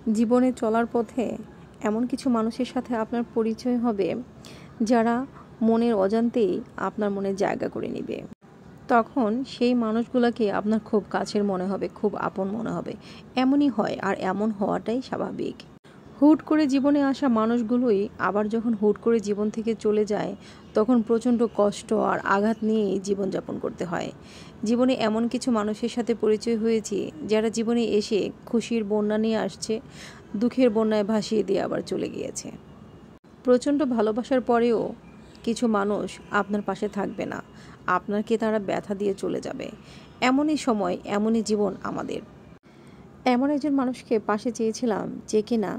জীবনে চলার পথে এমন কিছু মানুষের সাথে আপনার পরিচয় হবে যারা মনের অজান্তেই আপনার মনে জায়গা করে নেবে। তখন সেই মানুষগুলোকে আপনার খুব কাছের মনে হবে, খুব আপন মনে হবে। এমনই হয়, আর এমন হওয়াটাই স্বাভাবিক। হুট করে জীবনে আসা মানুষগুলোই আবার যখন হুট করে জীবন থেকে চলে যায়, তখন প্রচণ্ড কষ্ট আর আঘাত নিয়েই জীবনযাপন করতে হয়। জীবনে এমন কিছু মানুষের সাথে পরিচয় হয়েছে যারা জীবনে এসে খুশির বন্যা নিয়ে আসছে, দুঃখের বন্যায় ভাসিয়ে দিয়ে আবার চলে গিয়েছে। প্রচণ্ড ভালোবাসার পরেও কিছু মানুষ আপনার পাশে থাকবে না, আপনাকে তারা ব্যথা দিয়ে চলে যাবে। এমনই সময়, এমনই জীবন আমাদের। এমন একজন মানুষকে পাশে চেয়েছিলাম যে কিনা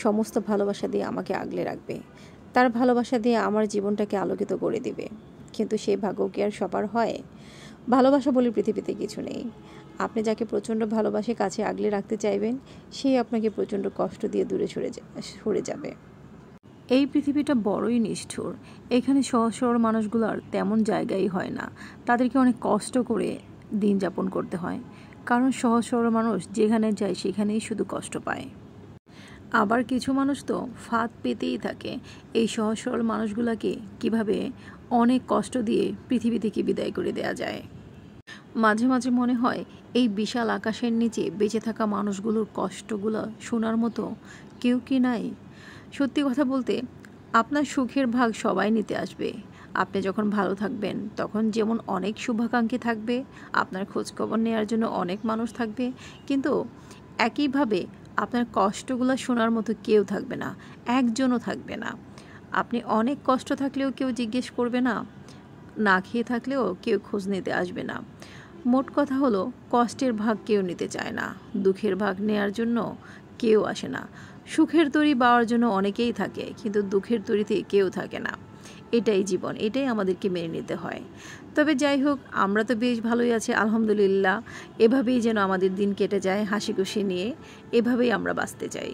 সমস্ত ভালোবাসা দিয়ে আমাকে আগলে রাখবে, তার ভালোবাসা দিয়ে আমার জীবনটাকে আলোকিত করে দিবে। কিন্তু সেই ভাগ্য কি আর সবার হয়? ভালোবাসা বলে পৃথিবীতে কিছু নেই। আপনি যাকে প্রচণ্ড ভালোবাসে কাছে আগলে রাখতে চাইবেন, সেই আপনাকে প্রচণ্ড কষ্ট দিয়ে দূরে সরে যাবে। এই পৃথিবীটা বড়ই নিষ্ঠুর। এখানে সহজ সরল মানুষগুলোর তেমন জায়গাই হয় না, তাদেরকে অনেক কষ্ট করে দিন যাপন করতে হয়। কারণ সহজ সরল মানুষ যেখানে যায় সেখানেই শুধু কষ্ট পায়। আবার কিছু মানুষ তো ফাঁদ পেতেই থাকে এই সহজ সরল মানুষগুলোকে কিভাবে অনেক কষ্ট দিয়ে পৃথিবী থেকে বিদায় করে দেয়া যায়। মাঝে মাঝে মনে হয় এই বিশাল আকাশের নিচে বেঁচে থাকা মানুষগুলোর কষ্টগুলো শোনার মতো কেউ কি নাই? সত্যি কথা বলতে, আপনার সুখের ভাগ সবাই নিতে আসবে। আপনি যখন ভালো থাকবেন তখন যেমন অনেক শুভাকাঙ্ক্ষী থাকবে, আপনার খোঁজখবর নেওয়ার জন্য অনেক মানুষ থাকবে, কিন্তু একইভাবে আপনার কষ্টগুলো শোনার মতো কেউ থাকবে না, একজনও থাকবে না। আপনি অনেক কষ্ট থাকলেও কেউ জিজ্ঞেস করবে না, না খেয়ে থাকলেও কেউ খোঁজ নিতে আসবে না। মোট কথা হলো, কষ্টের ভাগ কেউ নিতে চায় না, দুঃখের ভাগ নেয়ার জন্য কেউ আসে না। সুখের তরি পাওয়ার জন্য অনেকেই থাকে, কিন্তু দুঃখের তরিতে কেউ থাকে না। এটাই জীবন, এটাই আমাদেরকে মেনে নিতে হয়। তবে যাই হোক, আমরা তো বেশ ভালোই আছি আলহামদুলিল্লাহ। এভাবেই যেন আমাদের দিন কেটে যায় হাসি খুশি নিয়ে, এভাবেই আমরা বাঁচতে চাই।